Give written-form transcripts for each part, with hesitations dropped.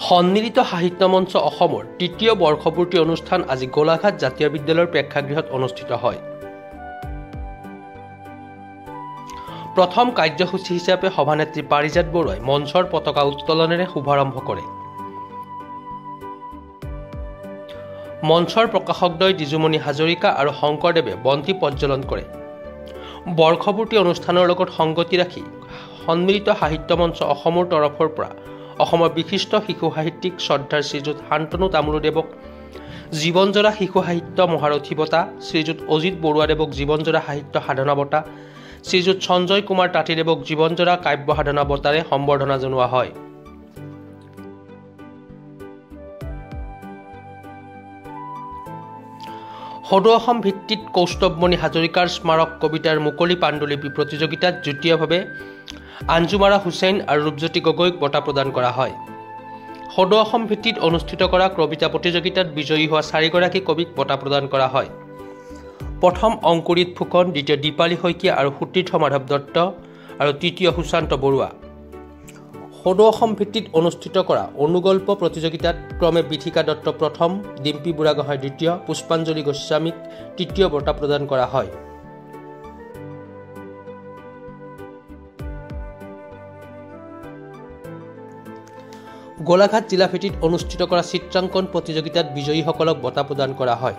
সন্মিলিত সাহিত্য মঞ্চ অসমৰ তৃতীয় বৰ্ষপূৰ্তি অনুষ্ঠান আজি গোলাঘাট জাতীয় বিদ্যালয়ৰ প্ৰেক্ষাগৃহত অনুষ্ঠিত হয়। প্ৰথম কাৰ্যসূচী হিচাপে সভানেত্ৰী পাৰিজাত বৰুৱাই মঞ্চৰ পতাকা উত্তোলনেৰে শুভাৰম্ভ কৰে। মঞ্চৰ প্ৰকাশকদ্বয় দিজুমণি হাজৰিকা আৰু শংকৰদেৱে বন্তি প্ৰজ্বলন কৰে। বৰ্ষপূৰ্তি অনুষ্ঠানৰ লগত সংগতি ৰাখি সন্মিলিত সাহিত্য মঞ্চ অসমৰ তৰফৰ পৰা অসমৰ বিশিষ্ট শিশু সাহিত্যিক শ্ৰদ্ধাৰ শ্ৰীযুত শান্তনু তামুলুদেৱক জীৱনজোৰা শিশু সাহিত্য মহাৰথী বঁটা, শ্ৰীযুত অজিত বৰুৱাদেৱক জীৱনজোৰা সাহিত্য সাধনা বঁটা, শ্ৰীযুত সঞ্জয় কুমাৰ তাঁতীদেৱক জীৱনজোৰা কাব্য সাধনা বঁটাৰে সম্বৰ্ধনা জনোৱা হয়। সদৌ অসম ভিত্তিত কৌস্তভমণি হাজৰিকাৰ স্মাৰক কবিতাৰ মুকলি পাণ্ডুলিপি প্ৰতিযোগিতাত যুটীয়াভাৱে আঞ্জুমাৰা হুছেইন আৰু ৰূপজ্যোতি গগৈক বঁটা প্ৰদান কৰা হয়। সদৌ অসম ভিত্তিত অনুষ্ঠিত কৰা কবিতা প্ৰতিযোগিতাত বিজয়ী হোৱা 4গৰাকী কবিক বঁটা প্ৰদান কৰা হয়। প্ৰথম অংকুৰিত ফুকন, দ্বিতীয় দীপালী শইকীয়া আৰু সতীৰ্থ মাধৱ দত্ত আৰু তৃতীয় সুশান্ত বৰুৱা। সদৌ অসম ভিত্তিত অনুষ্ঠিত কৰা অনুগল্প প্ৰতিযোগিতাত ক্ৰমে বিথিকা দত্ত প্ৰথম, ডিম্পী বুঢ়াগোহাঁই দ্বিতীয়, পুষ্পাঞ্জলি গোস্বামীক তৃতীয় বঁটা প্ৰদান কৰা হয়। গোলাঘাট জিলা ভিত্তিত অনুষ্ঠিত কৰা চিত্ৰাংকন প্ৰতিযোগিতাত বিজয়ীসকলক বঁটা প্ৰদান কৰা হয়।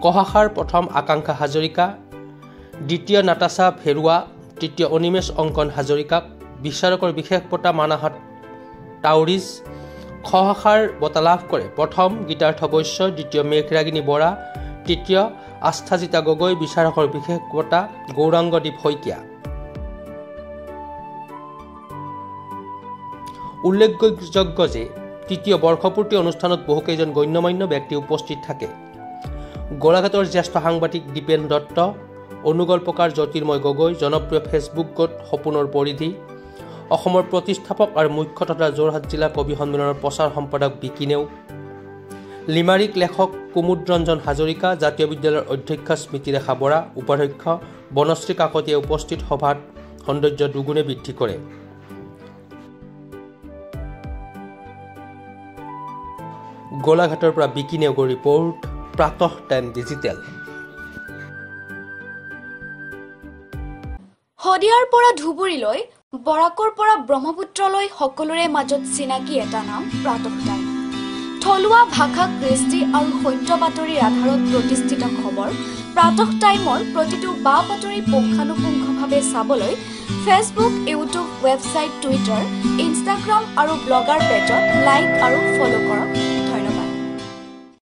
ক শাখাৰ প্ৰথম আকাংক্ষা হাজৰিকা, দ্বিতীয় নাটাছা ভেৰুৱা, তৃতীয় অনিমেষ অংকন হাজৰিকাক, বিচাৰকৰ বিশেষ বঁটা মানাহাট টাউৰিজ। খ শাখাৰ বঁটা লাভ কৰে প্ৰথম গীতাৰ্থ বৈশ্য, দ্বিতীয় মেঘৰাগিনী বৰা, তৃতীয় আস্থাজিতা গগৈ, বিচাৰকৰ বিশেষ বঁটা গৌৰাংগদীপ শইকীয়া। উল্লেখযোগ্য যে তৃতীয় বৰ্ষপূৰ্তি অনুষ্ঠানত বহুকেইজন গণ্যমান্য ব্যক্তি উপস্থিত থাকে। গোলাঘাটৰ জ্যেষ্ঠ সাংবাদিক দীপেন দত্ত, অনুগল্পকাৰ জ্যোতিৰ্ময় গগৈ, জনপ্ৰিয় ফেচবুক গোট সপোনৰ পৰিধি, অসমৰ প্ৰতিষ্ঠাপক আৰু মুখ্য তথা যোৰহাট জিলা কবি সন্মিলনৰ প্ৰচাৰ সম্পাদক বিকি নেওগ, লিমাৰিক লেখক কুমুদ ৰঞ্জন হাজৰিকা, জাতীয় বিদ্যালয়ৰ অধ্যক্ষ স্মৃতিৰেখা বৰা, উপাধ্যক্ষ বনশ্ৰী কাকতীয়ে উপস্থিত সভাত সৌন্দৰ্য দুগুণে বৃদ্ধি কৰে। গোলাঘাটৰ পৰা বিকি নেওগৰ ৰিপৰ্ট, প্ৰাতঃ টাইম ডিজিটেল। শদিয়াৰ পৰা ধুবুৰীলৈ, বৰাকৰ পৰা ব্ৰহ্মপুত্ৰলৈ সকলোৰে মাজত চিনাকি এটা নাম প্ৰাতঃ টাইম। থলুৱা ভাষা, কৃষ্টি আৰু সত্য বাতৰিৰ আধাৰত প্ৰতিষ্ঠিত খবৰ প্ৰাতঃ টাইমৰ প্ৰতিটো বা বাতৰি পুংখানুপুংখভাৱে চাবলৈ Facebook, YouTube, website, Twitter, Instagram আৰু ব্লগাৰ পেজত লাইক আৰু ফ'ল' কৰক।